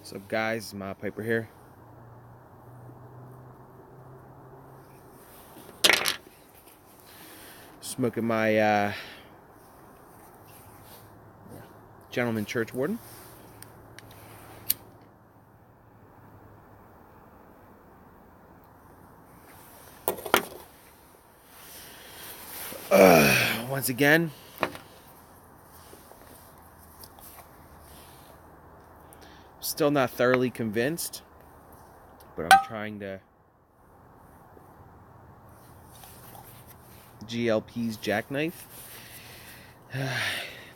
What's up, guys? Mild Piper here. Smoking my Gentleman Church Warden. Once again, still not thoroughly convinced, but I'm trying to GLP's Jackknife.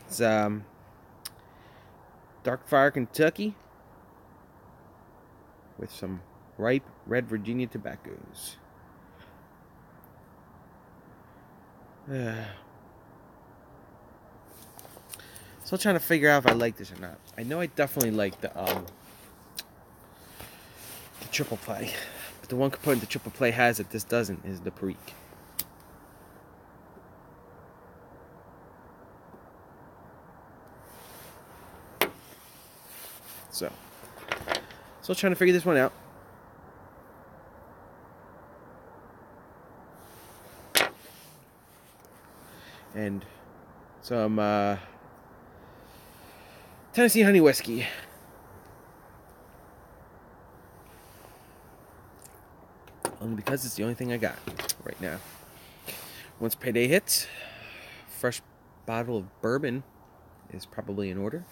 It's Dark Fire Kentucky with some ripe red Virginia tobaccos. Still trying to figure out if I like this or not. I know I definitely like the triple play, but the one component the triple play has that this doesn't is the Perique. So, still trying to figure this one out. And some Tennessee honey whiskey. Only because it's the only thing I got right now. Once payday hits, fresh bottle of bourbon is probably in order.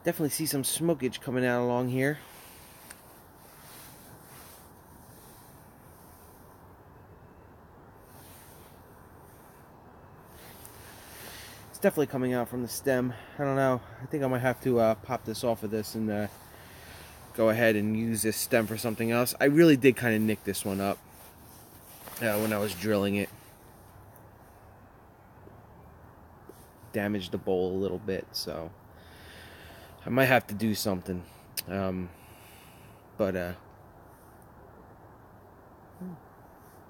Definitely see some smokage coming out along here. It's definitely coming out from the stem. I don't know. I think I might have to pop this off of this and go ahead and use this stem for something else. I really did kind of nick this one up when I was drilling it. Damaged the bowl a little bit, so I might have to do something. But I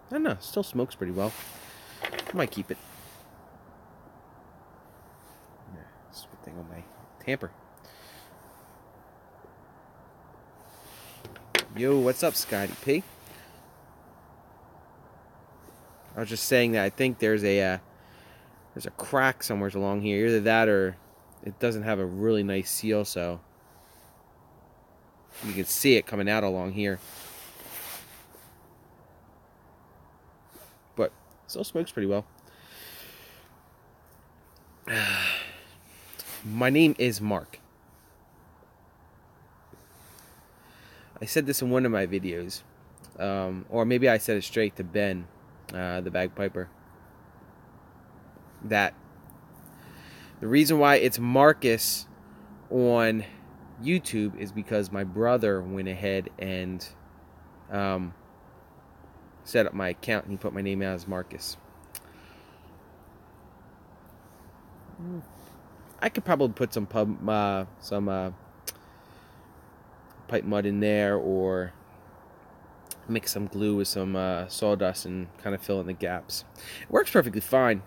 don't know. Still smokes pretty well. I might keep it. Yeah, stupid thing on my tamper. Yo, what's up, Scotty P? I was just saying that I think there's a crack somewhere along here. Either that or it doesn't have a really nice seal, so you can see it coming out along here. But still smokes pretty well. My name is Mark. I said this in one of my videos. Or maybe I said it straight to Ben, the bagpiper. That the reason why it's Marcus on YouTube is because my brother went ahead and set up my account and he put my name out as Marcus. I could probably put some pipe mud in there, or mix some glue with some sawdust and kind of fill in the gaps. It works perfectly fine.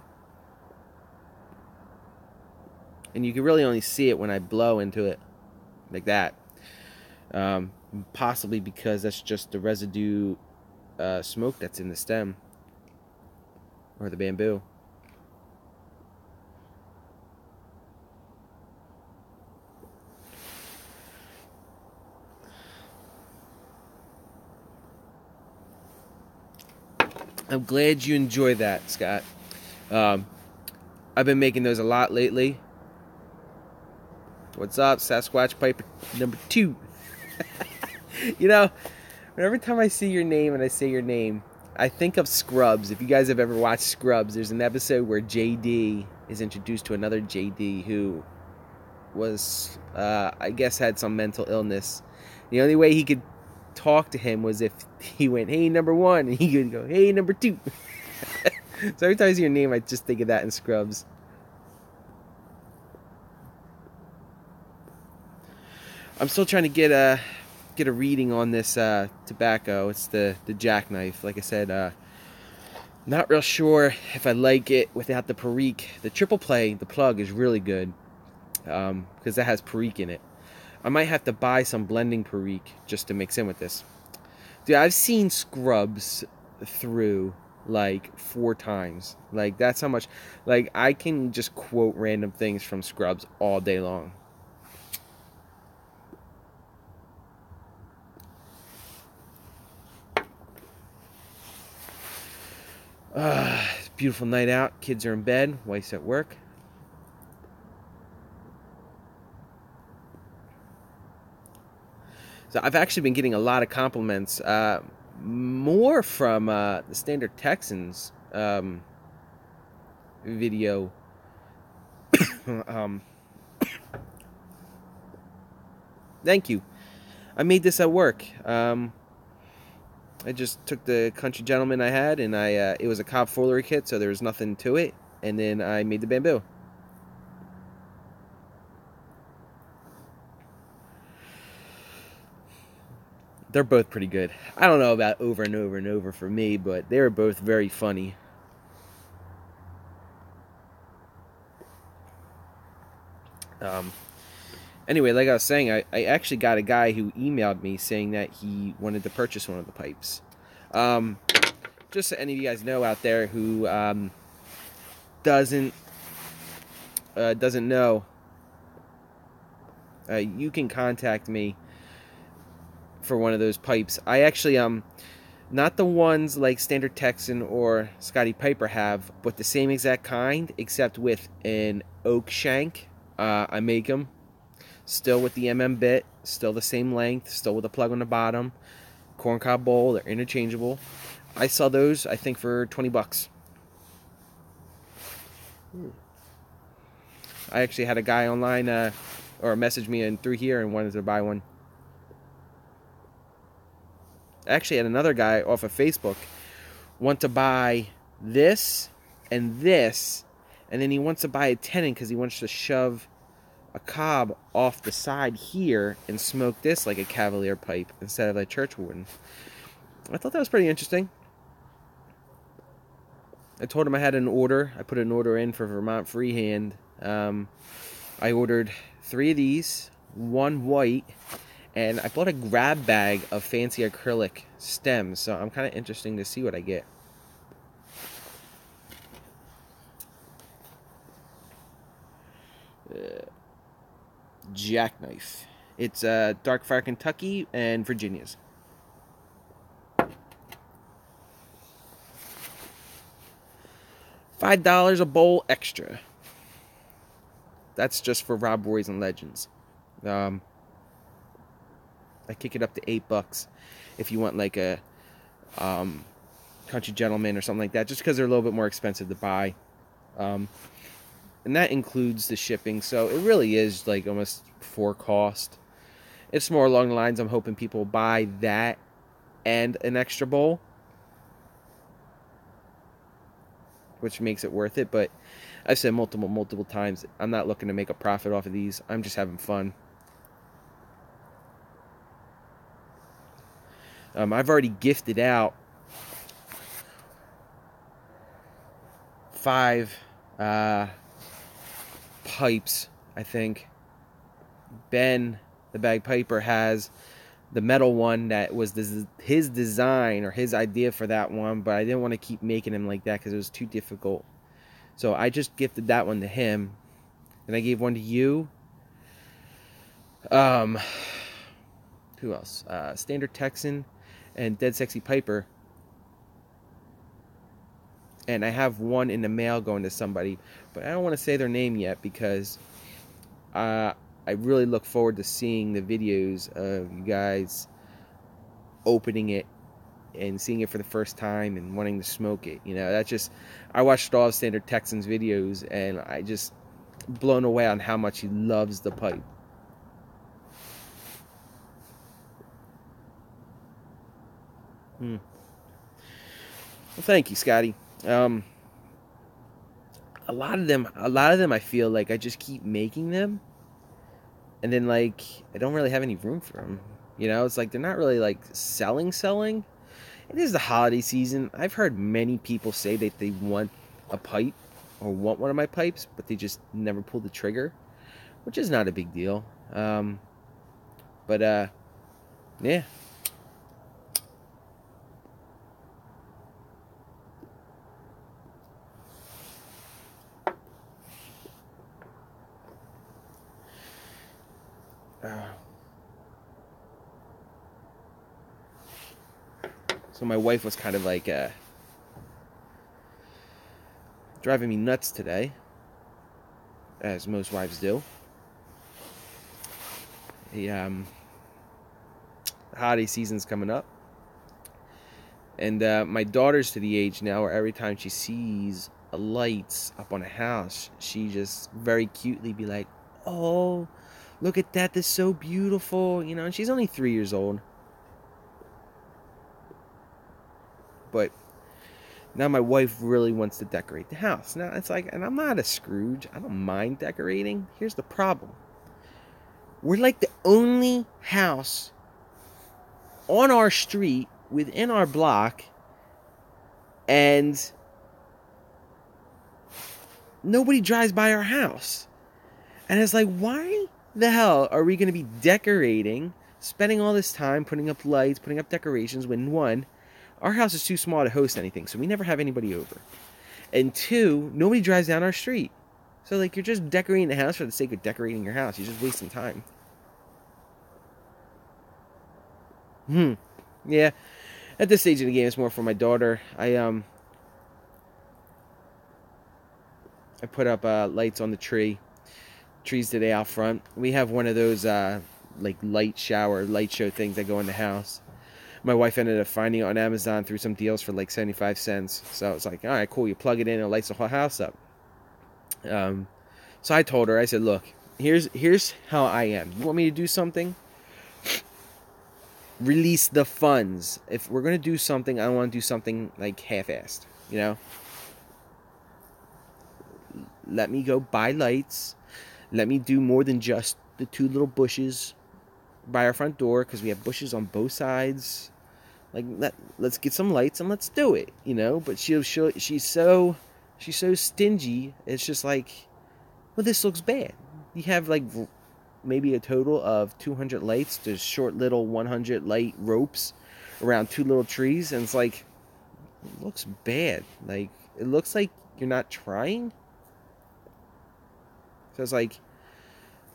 And you can really only see it when I blow into it like that. Possibly because that's just the residue smoke that's in the stem or the bamboo. I'm glad you enjoy that, Scott. I've been making those a lot lately. What's up, Sasquatch Piper number 2? You know, every time I see your name and I say your name, I think of Scrubs. If you guys have ever watched Scrubs, there's an episode where JD is introduced to another JD who was, I guess, had some mental illness. The only way he could talk to him was if he went, "Hey, number 1," and he would go, "Hey, number 2." So every time I see your name, I just think of that in Scrubs. I'm still trying to get a reading on this tobacco. It's the Jackknife. Like I said, not real sure if I like it without the Perique. The triple play, the plug, is really good because that has Perique in it. I might have to buy some blending Perique just to mix in with this. Dude, I've seen Scrubs through like 4 times. Like, that's how much. Like, I can just quote random things from Scrubs all day long. Beautiful night out. Kids are in bed. Wife's at work. So I've actually been getting a lot of compliments, more from the Standard Texans video. Thank you. I made this at work. I just took the Country Gentleman I had, and it was a Cobb foolery kit, so there was nothing to it, and then I made the bamboo. They're both pretty good. I don't know about over and over and over for me, but they were both very funny. Anyway, like I was saying, I actually got a guy who emailed me saying that he wanted to purchase one of the pipes. Just so any of you guys know out there who doesn't know, you can contact me for one of those pipes. I actually not the ones like Standard Texan or Scotty Piper have, but the same exact kind, except with an oak shank. I make them still with the bit, still the same length, still with a plug on the bottom, corncob bowl. They're interchangeable. I saw those, I think, for $20. I actually had a guy online or message me through here and wanted to buy one. I actually had another guy off of Facebook want to buy this, and then he wants to buy a tenon because he wants to shove a cob off the side here and smoke this like a Cavalier pipe instead of a Churchwarden. I thought that was pretty interesting. I told him I had an order. I put an order in for Vermont Freehand. I ordered 3 of these, 1 white, and I bought a grab bag of fancy acrylic stems, so I'm kind of interested to see what I get. Jackknife. It's Dark Fire Kentucky and Virginia's. $5 a bowl extra. That's just for Rob Roy's and Legends. I kick it up to $8 if you want like a Country Gentleman or something like that, just because they're a little bit more expensive to buy. And that includes the shipping, so it really is like almost for cost. It's more along the lines I'm hoping people buy that and an extra bowl, which makes it worth it. But I've said multiple times, I'm not looking to make a profit off of these. I'm just having fun. I've already gifted out 5 pipes, I think. Ben, the bagpiper, has the metal one that was his design or his idea for that one, but I didn't want to keep making him like that because it was too difficult. So I just gifted that one to him, and I gave one to you. Who else? Standard Texan and Dead Sexy Piper. And I have one in the mail going to somebody, but I don't want to say their name yet because I really look forward to seeing the videos of you guys opening it and seeing it for the first time and wanting to smoke it. You know, that's just, I watched all of Standard Texans videos and I just blown away on how much he loves the pipe. Well, thank you, Scotty. A lot of them I feel like I just keep making them and then like I don't really have any room for them. You know, it's like they're not really like selling. It is the holiday season. I've heard many people say that they want a pipe or want one of my pipes, but they just never pull the trigger, which is not a big deal. But yeah. So my wife was kind of like driving me nuts today, as most wives do. The holiday season's coming up, and my daughter's to the age now where every time she sees lights up on a house, she just very cutely be like, "Oh, look at that! That's so beautiful," you know. And she's only 3 years old, but now my wife really wants to decorate the house. Now it's like, and I'm not a Scrooge. I don't mind decorating. Here's the problem: we're like the only house on our street within our block, and nobody drives by our house. And it's like, why the hell are we going to be decorating, spending all this time putting up lights, putting up decorations, when one, our house is too small to host anything, so we never have anybody over, and two, nobody drives down our street. So like, you're just decorating the house for the sake of decorating your house. You're just wasting time. Yeah. At this stage of the game, it's more for my daughter. I put up lights on the trees today out front. We have one of those like light show things that go in the house. My wife ended up finding it on Amazon through some deals for like 75 cents. So it's like, all right, cool. You plug it in and it lights the whole house up. So I told her, I said, look, here's how I am. You want me to do something? Release the funds. If we're going to do something, I don't want to do something like half-assed, you know? Let me go buy lights. Let me do more than just the two little bushes by our front door, because we have bushes on both sides. Like, let's get some lights and let's do it, you know? But she's so stingy. It's just like, well, this looks bad. You have like maybe a total of 200 lights, just short little 100 light ropes around two little trees, and it's like, it looks bad. Like, it looks like you're not trying. So it's like,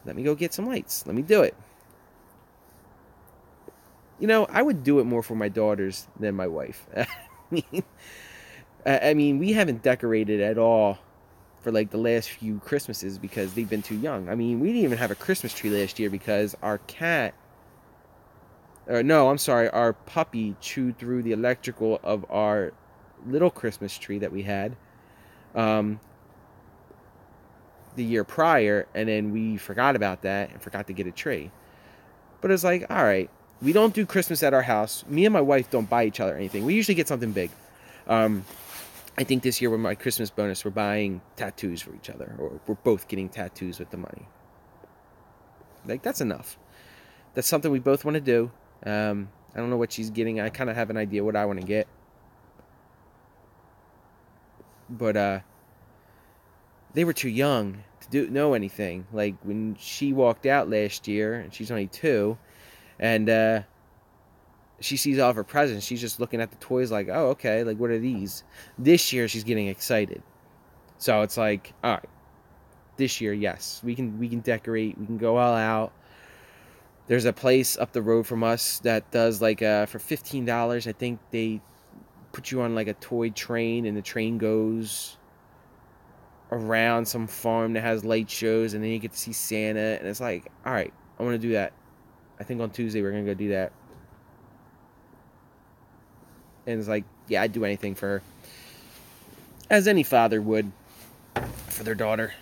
let me go get some lights. Let me do it. You know, I would do it more for my daughters than my wife. I mean, we haven't decorated at all for like the last few Christmases because they've been too young. I mean, we didn't even have a Christmas tree last year because our puppy chewed through the electrical of our little Christmas tree that we had the year prior, and then we forgot about that and forgot to get a tree. But it's like, all right, we don't do Christmas at our house. Me and my wife don't buy each other anything. We usually get something big. I think this year with my Christmas bonus, we're buying tattoos for each other, or we're both getting tattoos with the money. Like, that's enough. That's something we both want to do. I don't know what she's getting. I kind of have an idea what I want to get. But they were too young to know anything. Like, when she walked out last year, and she's only 2, and she sees all of her presents, she's just looking at the toys like, oh, okay, like, what are these? This year, she's getting excited. So it's like, all right, this year, yes, we can decorate, we can go all out. There's a place up the road from us that does, like, for $15, I think they put you on, like, a toy train, and the train goes around some farm that has light shows, and then you get to see Santa, and it's like, all right, I want to do that. I think on Tuesday we're going to go do that. And it's like, yeah, I'd do anything for her. As any father would for their daughter.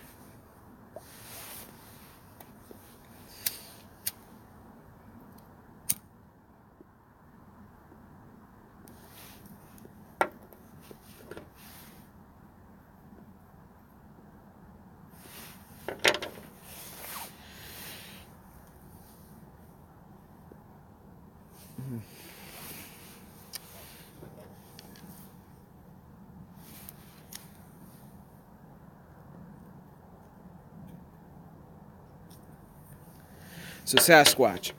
So Sasquatch.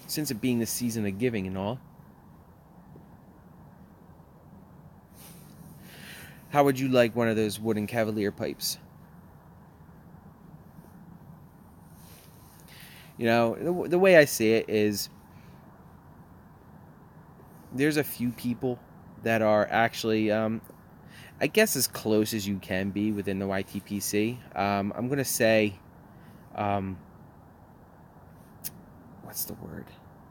Since it being the season of giving and all, how would you like one of those wooden Cavalier pipes? You know, the way I see it is there's a few people that are actually, I guess, as close as you can be within the YTPC. I'm going to say, what's the word?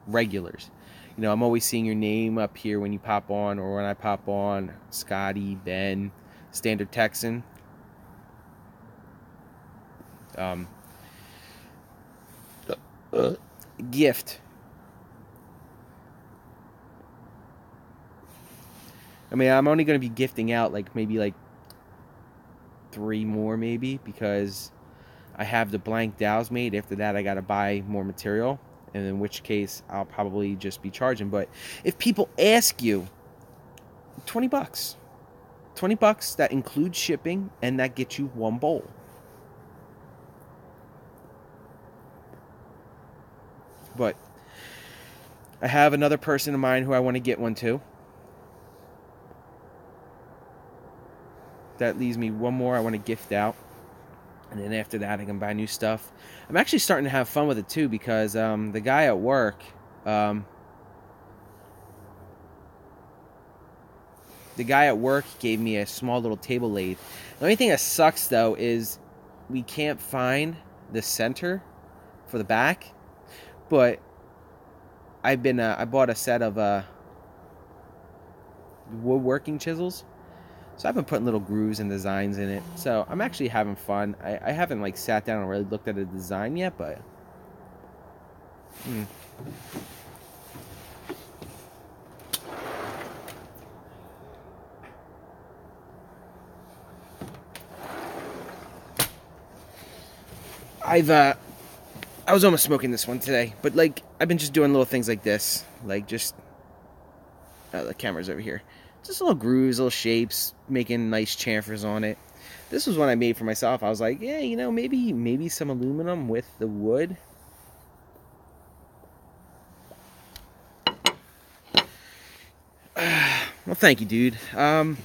Regulars. You know, I'm always seeing your name up here when you pop on or when I pop on. Scotty, Ben, Standard Texan. Gift. I mean, I'm only going to be gifting out maybe 3 more maybe because I have the blank dowels made. After that, I got to buy more material, and in which case I'll probably just be charging. But if people ask you, $20, $20, that includes shipping, and that gets you 1 bowl. But I have another person in mind who I want to get one to. That leaves me 1 more I want to gift out. And then after that, I can buy new stuff. I'm actually starting to have fun with it too because the guy at work, gave me a small little table lathe. The only thing that sucks though is we can't find the center for the back. But I bought a set of woodworking chisels. So I've been putting little grooves and designs in it. So I'm actually having fun. I haven't sat down and really looked at a design yet, but I was almost smoking this one today, but I've been just doing little things like this, the camera's over here. Just little grooves, little shapes, making nice chamfers on it. This was one I made for myself. I was like, yeah, you know, maybe some aluminum with the wood. Well, thank you, dude. I'm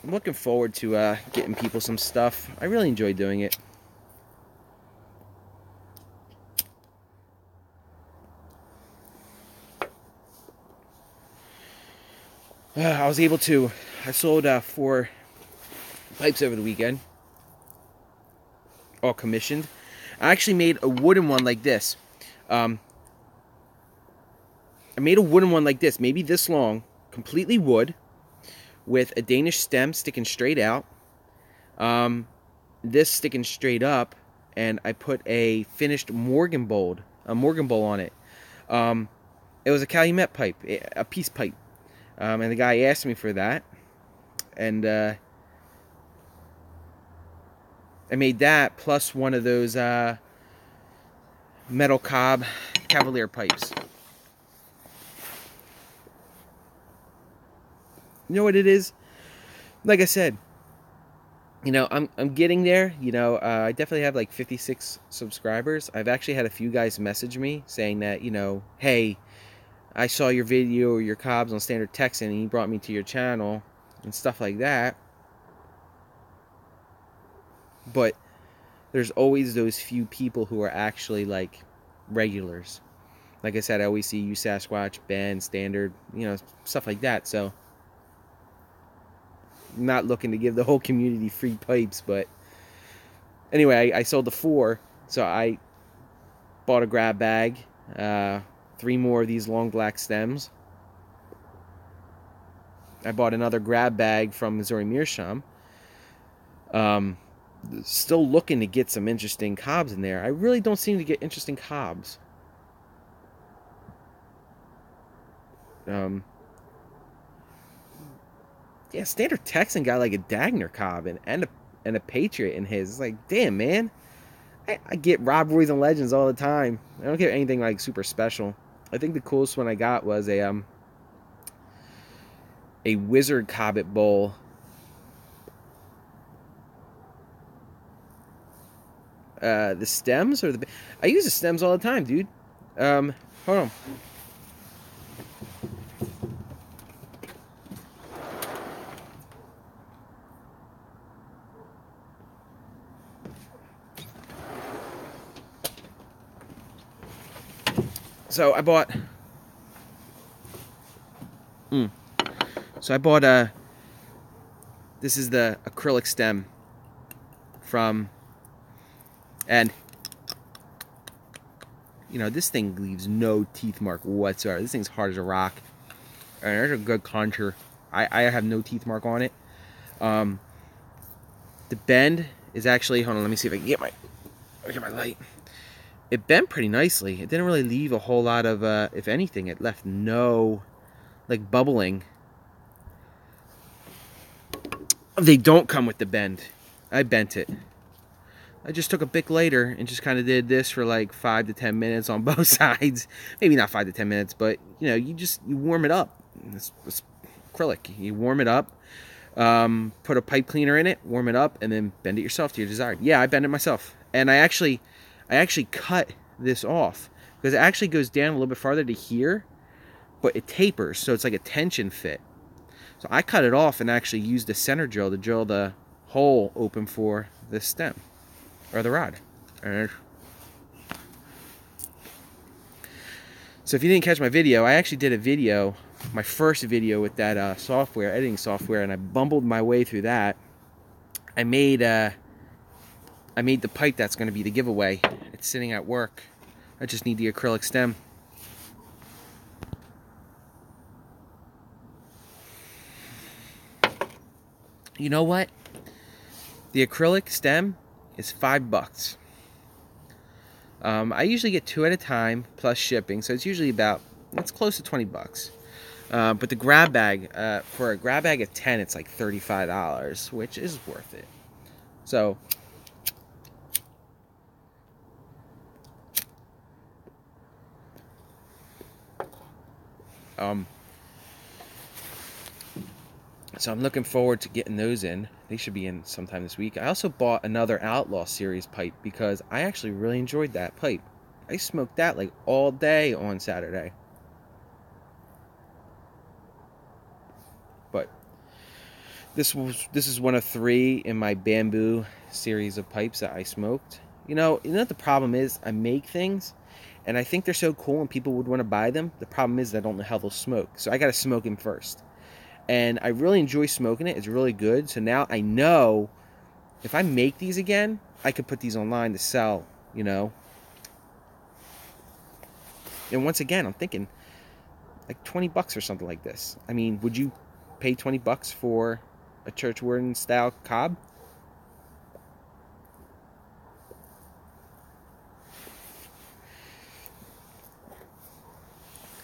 looking forward to getting people some stuff. I really enjoy doing it. I sold 4 pipes over the weekend, all commissioned. I actually made a wooden one like this. I made a wooden one like this, maybe this long, completely wood, with a Danish stem sticking straight out, this sticking straight up, and I put a finished Morgan bowl on it. It was a Calumet pipe, a piece pipe. And the guy asked me for that, and I made that plus one of those metal cob Cavalier pipes. You know what it is? Like I said, you know, I'm getting there. You know, I definitely have 56 subscribers. I've actually had a few guys message me saying that, you know, hey, I saw your video or your cobs on Standard Texan and you brought me to your channel and stuff like that. But there's always those few people who are actually regulars. Like I said, I always see you, Sasquatch, Ben, Standard, you know, stuff like that. So I'm not looking to give the whole community free pipes, but anyway, I sold the 4, so I bought a grab bag. 3 more of these long black stems. I bought another grab bag from Missouri Meerschaum. Still looking to get some interesting cobs in there. I really don't seem to get interesting cobs. Yeah, Standard Texan got a Dagner cob and a Patriot in his. It's like, damn, man. I get Rob Roys and Legends all the time. I don't get anything super special. I think the coolest one I got was a a Wizard Cobbit bowl. The stems or the... I use the stems all the time, dude. Hold on. So I bought... So I bought this is the acrylic stem from... And... You know, this thing leaves no teeth mark whatsoever. This thing's hard as a rock. And there's a good contour. I have no teeth mark on it. The bend is actually... Hold on, let me see if I can get my light. It bent pretty nicely. It didn't really leave a whole lot of... if anything, it left no... like bubbling. They don't come with the bend. I bent it. I just took a Bic later and just kind of did this for like 5 to 10 minutes on both sides. Maybe not 5 to 10 minutes, but you know, you warm it up. It's acrylic. You warm it up, put a pipe cleaner in it, warm it up, and then bend it yourself to your desired. Yeah, I bend it myself, and I actually cut this off because it actually goes down a little bit farther to here, but it tapers, so it's like a tension fit. So I cut it off and actually used the center drill to drill the hole open for the stem. Or the rod. So if you didn't catch my video, I actually did a video, my first video with that editing software, and I bumbled my way through that. I made the pipe that's going to be the giveaway. It's sitting at work. I just need the acrylic stem. You know what? The acrylic stem is $5. I usually get 2 at a time plus shipping, so it's usually it's close to $20. But the grab bag, for a grab bag of 10, it's like $35, which is worth it. So I'm looking forward to getting those in. They should be in sometime this week. I also bought another Outlaw Series pipe because I actually really enjoyed that pipe. I smoked that like all day on Saturday. But this is one of 3 in my bamboo series of pipes that I smoked. You know what the problem is? I make things and I think they're so cool and people would want to buy them. The problem is I don't know how they'll smoke. So I got to smoke them first. And I really enjoy smoking it. It's really good. So now I know if I make these again, I could put these online to sell, you know. And once again, I'm thinking like $20 or something like this. I mean, would you pay $20 for a Church Warden style cob?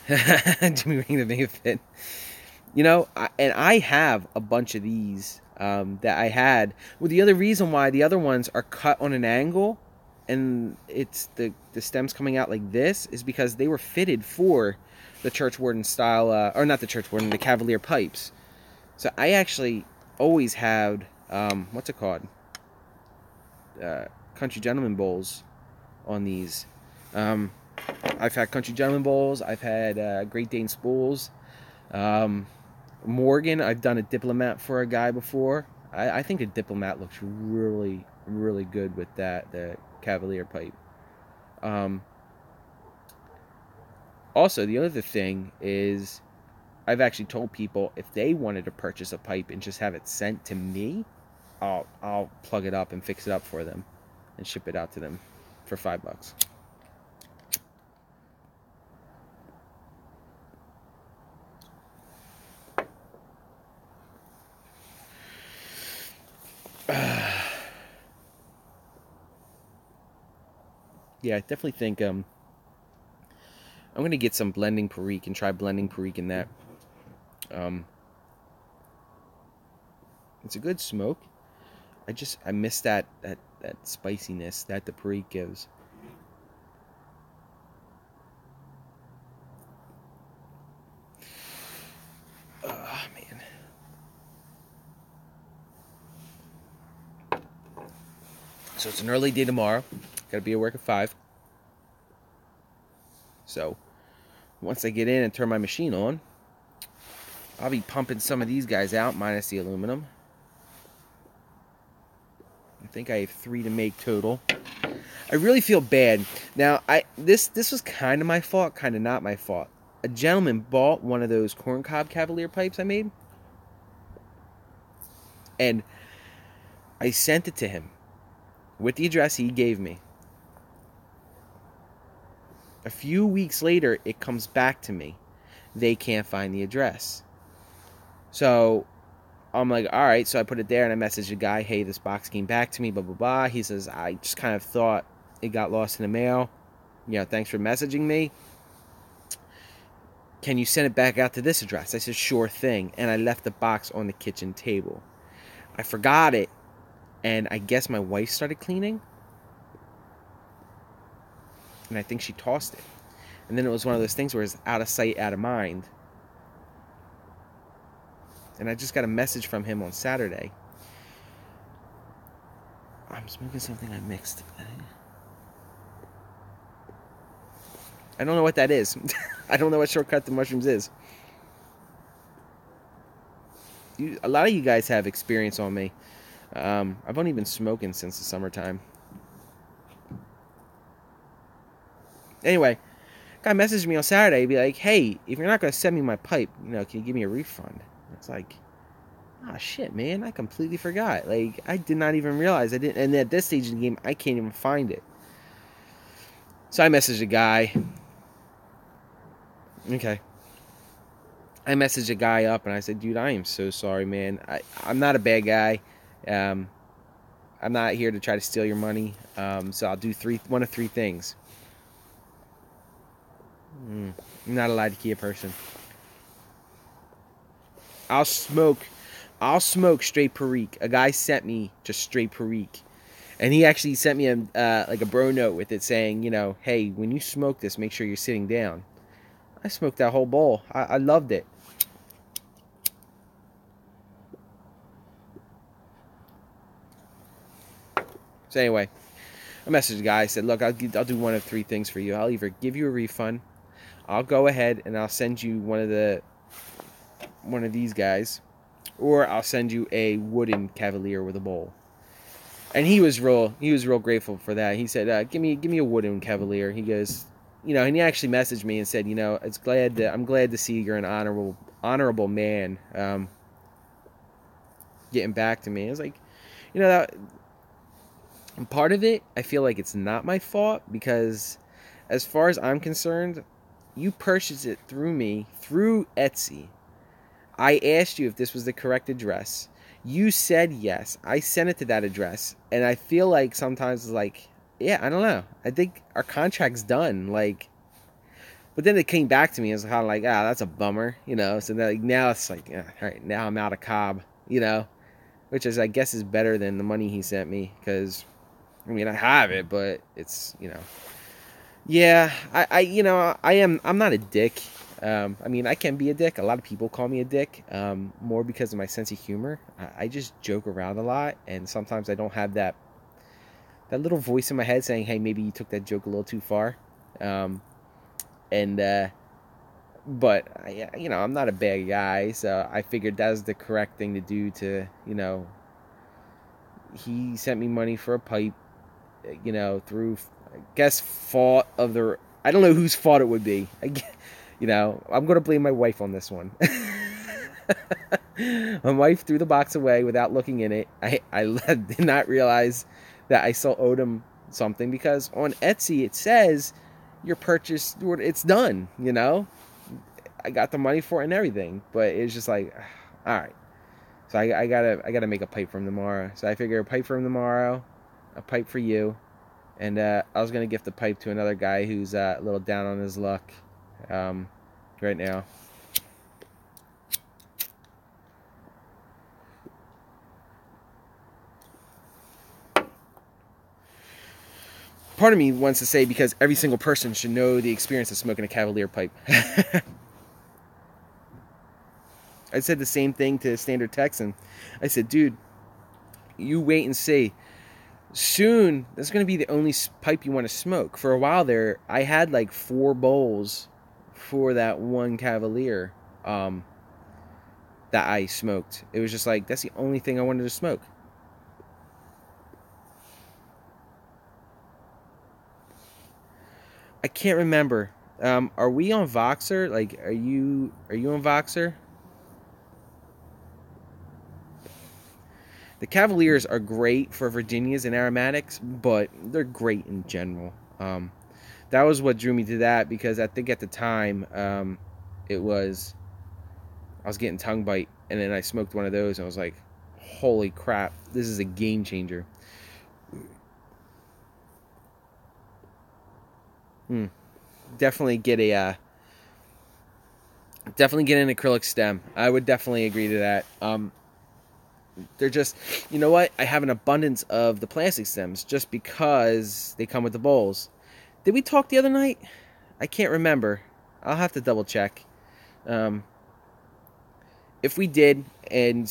Jimmy Ring the Big Fit. You know, I have a bunch of these that I had. Well, the other reason why the other ones are cut on an angle and it's the stems coming out like this is because they were fitted for the Church Warden style, or not the Church Warden, the Cavalier pipes. So I actually always had, what's it called? Country Gentleman bowls on these. I've had Country Gentleman bowls. I've had Great Dane spools. Morgan, I've done a Diplomat for a guy before. I think a Diplomat looks really, really good with the Cavalier pipe. Also, the other thing is I've actually told people if they wanted to purchase a pipe and just have it sent to me, I'll plug it up and fix it up for them and ship it out to them for $5. Yeah, I definitely think I'm going to get some blending Perique and try blending Perique in that. It's a good smoke. I miss that spiciness that the Perique gives. Oh, man. So it's an early day tomorrow. Gotta be at work at 5. So once I get in and turn my machine on, I'll be pumping some of these guys out, minus the aluminum. I think I have 3 to make total. I really feel bad. Now, this was kind of my fault, kind of not my fault. A gentleman bought one of those corncob Cavalier pipes I made, and I sent it to him with the address he gave me. A few weeks later, it comes back to me. They can't find the address. So I'm like, all right. So I put it there, and I messaged the guy, hey, this box came back to me, blah, blah, blah. He says, I just kind of thought it got lost in the mail. You know, thanks for messaging me. Can you send it back out to this address? I said, sure thing. And I left the box on the kitchen table. I forgot it, and I guess my wife started cleaning. And I think she tossed it. And then it was one of those things where it's out of sight, out of mind. And I just got a message from him on Saturday. I'm smoking something I mixed. I don't know what that is. I don't know what Shortcut to Mushrooms is. A lot of you guys have experience on me. I've only been smoking since the summertime. Anyway, guy messaged me on Saturday, be like, hey, if you're not going to send me my pipe, you know, can you give me a refund? It's like, ah, shit, man, I completely forgot. Like, I did not even realize I didn't. And at this stage in the game, I can't even find it. So I messaged a guy. Okay. I messaged a guy up, and I said, dude, I am so sorry, man. I'm not a bad guy. I'm not here to try to steal your money. So I'll do one of 3 things. I'm not a lie-to-key person. I'll smoke straight Perique. A guy sent me just straight Perique. And he actually sent me like a bro note with it saying, you know, hey, when you smoke this, make sure you're sitting down. I smoked that whole bowl. I loved it. So anyway, I messaged the guy. I said, look, I'll do one of 3 things for you. I'll either give you a refund, I'll go ahead and I'll send you one of these guys, or I'll send you a wooden Cavalier with a bowl. And he was real grateful for that. He said, give me a wooden Cavalier. He goes, you know, and he actually messaged me and said, you know, I'm glad to see you're an honorable man. Getting back to me. I was like, you know, and part of it, I feel like it's not my fault, because as far as I'm concerned, you purchased it through Etsy. I asked you if this was the correct address. You said yes. I sent it to that address. And I feel like sometimes it's like, yeah, I don't know. I think our contract's done. Like, but then it came back to me. It's kind of like, that's a bummer, you know. So now it's like, all right, now I'm out of Cobb, you know, which is, I guess, is better than the money he sent me, because, I mean, I have it, but it's, you know, yeah, I'm not a dick. I mean, I can be a dick. A lot of people call me a dick, more because of my sense of humor. I just joke around a lot, and sometimes I don't have that little voice in my head saying, hey, maybe you took that joke a little too far. But you know, I'm not a bad guy, so I figured that was the correct thing to do. To, you know, he sent me money for a pipe, you know, through, I guess, fault of I don't know whose fault it would be. You know, I'm going to blame my wife on this one. My wife threw the box away without looking in it. I did not realize that I still owed him something, because on Etsy it says your purchase, it's done, you know. I got the money for it and everything, but it's just like, all right. So I gotta make a pipe from tomorrow. So I figure a pipe from tomorrow, a pipe for you, and I was gonna gift the pipe to another guy who's a little down on his luck right now. Part of me wants to say, because every single person should know the experience of smoking a Cavalier pipe. I said the same thing to Standard Texan. I said, dude, you wait and see. soon that's going to be the only pipe you want to smoke. For a while there, I had like 4 bowls for that one Cavalier that I smoked. It was just like, that's the only thing I wanted to smoke. I can't remember. Are we on Voxer? Like, are you on Voxer? The Cavaliers are great for Virginias and aromatics, but they're great in general. That was what drew me to that, because I think at the time, I was getting tongue bite, and then I smoked one of those, and I was like, holy crap, this is a game changer. Definitely get an acrylic stem. I would definitely agree to that. They're just, you know what? I have an abundance of the plastic stems just because they come with the bowls. Did we talk the other night? I can't remember. I'll have to double check. If we did, and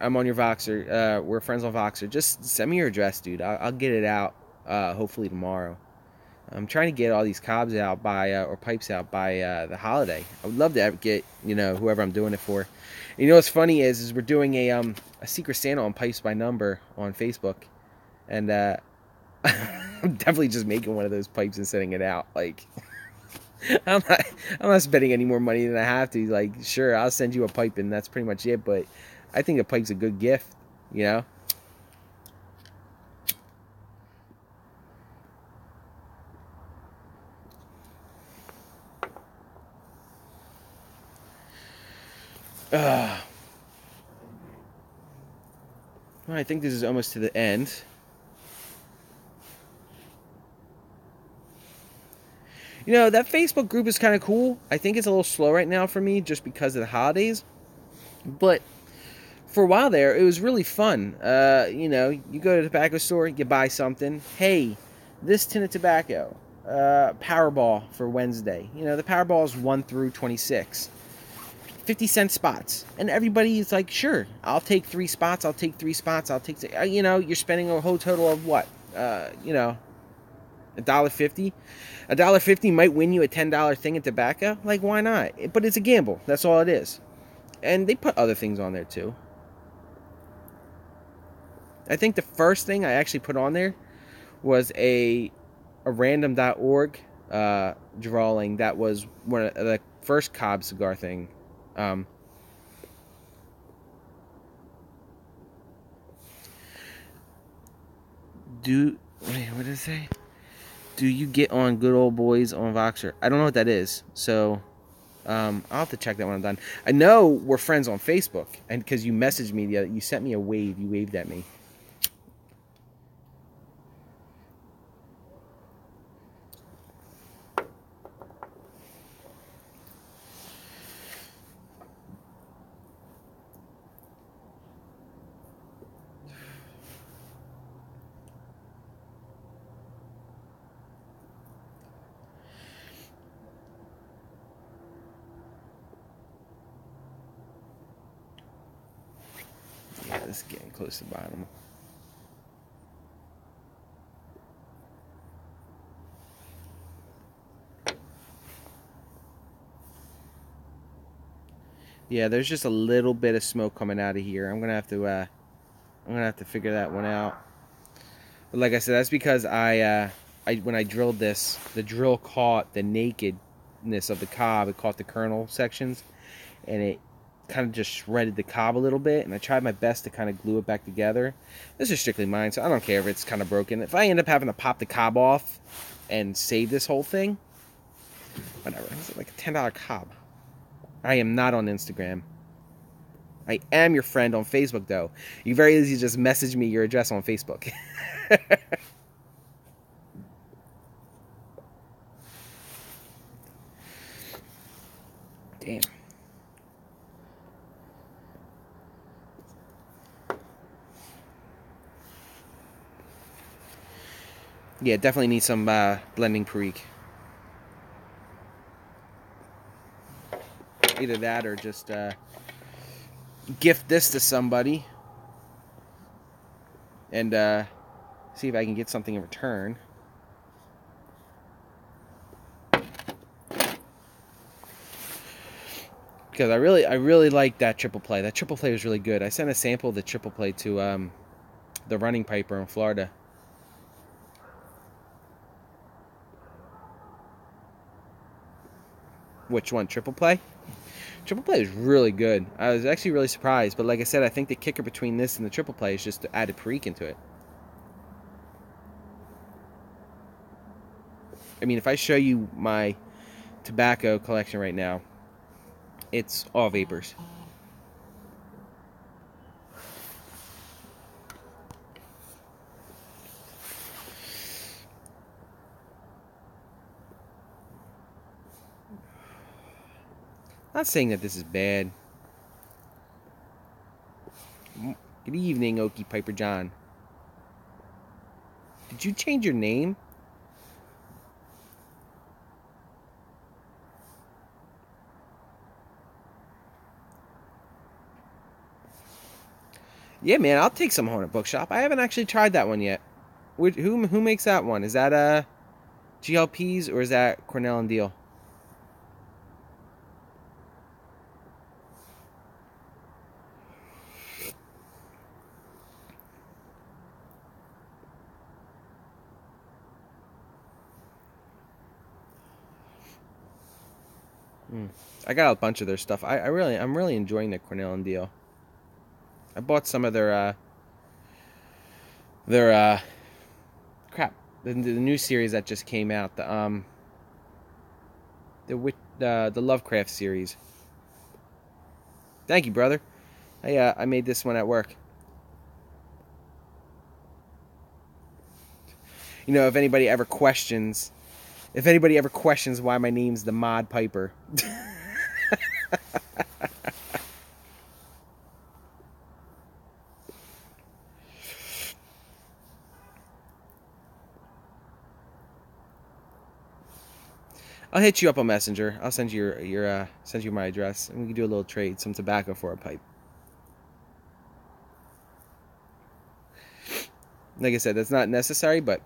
I'm on your Voxer, we're friends on Voxer, just send me your address, dude. I'll get it out hopefully tomorrow. I'm trying to get all these cobs out by, or pipes out by the holiday. I would love to get, whoever I'm doing it for. And you know what's funny is we're doing a Secret Santa on Pipes by Number on Facebook. And I'm definitely just making one of those pipes and sending it out. Like, I'm not spending any more money than I have to. Like, sure, I'll send you a pipe and that's pretty much it. But I think a pipe's a good gift, you know? Well, I think this is almost to the end. You know, that Facebook group is kind of cool. I think it's a little slow right now for me just because of the holidays. But for a while there, it was really fun. You go to the tobacco store, you buy something. Hey, this tin of tobacco, Powerball for Wednesday. The Powerball is 1 through 26. 50-cent spots. And everybody's like, sure, I'll take 3 spots, I'll take 3 spots, I'll take... you're spending a whole total of what? $1.50. $1.50 might win you a $10 thing of tobacco. Like, why not? But it's a gamble. That's all it is. And they put other things on there too. I think the first thing I actually put on there was a random.org drawing that was one of the first Cobb cigar thing. Wait, what did it say? Do you get on Good Old Boys on Voxer? I don't know what that is, so I'll have to check that when I'm done. I know we're friends on Facebook, and because you messaged me, you sent me a wave. You waved at me. Yeah, this is getting close to the bottom. Yeah, there's just a little bit of smoke coming out of here. I'm gonna have to figure that one out. But like I said, that's because when I drilled this, the drill caught the nakedness of the cob. It caught the kernel sections, and it kind of just shredded the cob a little bit. And I tried my best to kind of glue it back together. This is strictly mine, so I don't care if it's kind of broken. If I end up having to pop the cob off and save this whole thing, whatever. It's like a $10 cob. I am not on Instagram. I am your friend on Facebook, though. You very easily just message me your address on Facebook. Damn. Yeah, definitely need some blending Perique. Either that or just gift this to somebody and See if I can get something in return. Because I really like that triple play. That triple play was really good. I sent a sample of the triple play to the Running Piper in Florida. Which one? Triple play? Triple play is really good. I was actually really surprised. But like I said, I think the kicker between this and the triple play is just to add a Perique into it. I mean, if I show you my tobacco collection right now, it's all vapors. Not saying that this is bad. Good evening, Okie Piper John. Did you change your name? Yeah, man, I'll take some home at Bookshop. I haven't actually tried that one yet. Who makes that one? Is that GLPs or is that Cornell and Deal? I got a bunch of their stuff. I'm really enjoying the Cornell and Deal. I bought some of their crap. The new series that just came out. The Lovecraft series. Thank you, brother. I made this one at work. You know, if anybody ever questions why my name's the Mod Piper. I'll hit you up on Messenger. I'll send you send you my address, and we can do a little trade, some tobacco for a pipe. Like I said, that's not necessary, but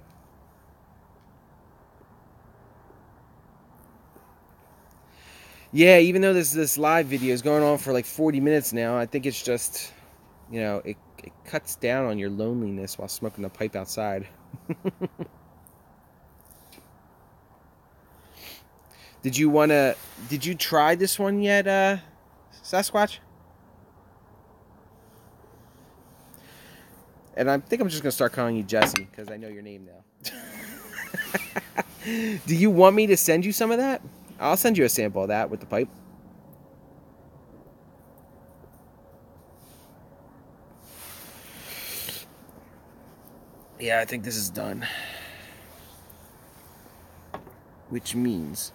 yeah, even though this live video is going on for like 40 minutes now, I think it's just, you know, it cuts down on your loneliness while smoking a pipe outside. Did you try this one yet, Sasquatch? And I think I'm just going to start calling you Jesse, because I know your name now. Do you want me to send you some of that? I'll send you a sample of that with the pipe. Yeah, I think this is done. Which means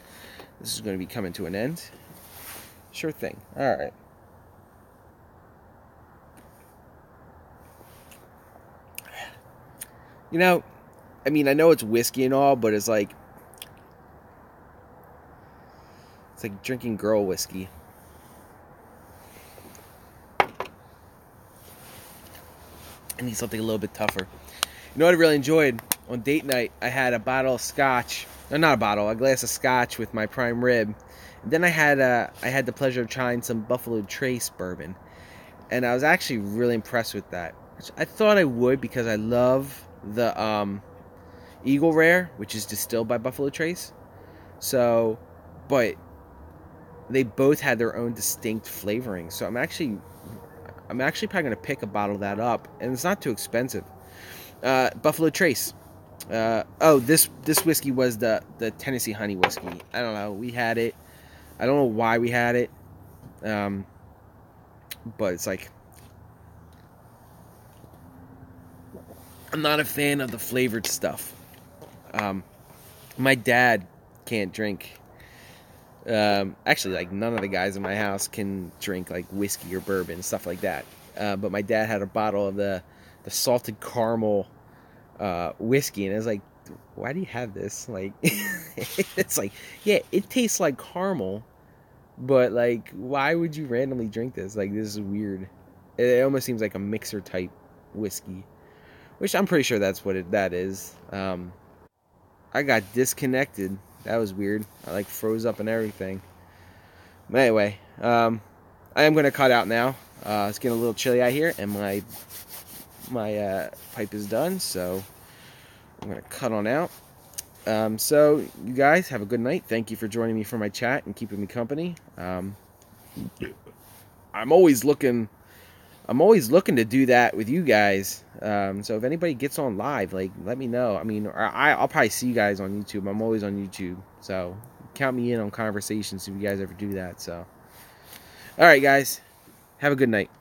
this is going to be coming to an end. Sure thing. All right. You know, I mean, I know it's whiskey and all, but it's like drinking girl whiskey. I need something a little bit tougher. You know what I really enjoyed? On date night, I had a bottle of scotch. No, not a bottle, a glass of scotch with my prime rib. And then I had the pleasure of trying some Buffalo Trace bourbon. And I was actually really impressed with that. Which I thought I would, because I love the Eagle Rare, which is distilled by Buffalo Trace. So, but they both had their own distinct flavoring. So I'm actually probably going to pick a bottle of that up. And it's not too expensive. Buffalo Trace. This whiskey was the Tennessee Honey whiskey. I don't know. We had it. I don't know why we had it. But it's like, I'm not a fan of the flavored stuff. My dad can't drink. Actually, like, none of the guys in my house can drink like whiskey or bourbon, stuff like that. But my dad had a bottle of the salted caramel whiskey, and I was like, why do you have this? Like, it's like, yeah, it tastes like caramel, but like, why would you randomly drink this? Like, this is weird. It almost seems like a mixer type whiskey, which I'm pretty sure that's what that is. I got disconnected. That was weird. I like froze up and everything. But anyway, I am going to cut out now. It's getting a little chilly out here, and my pipe is done, so I'm going to cut on out. So you guys have a good night. Thank you for joining me for my chat and keeping me company. I'm always looking to do that with you guys. So if anybody gets on live, like, let me know. I mean, I'll probably see you guys on YouTube. I'm always on YouTube, so count me in on conversations if you guys ever do that. So, all right, guys, have a good night.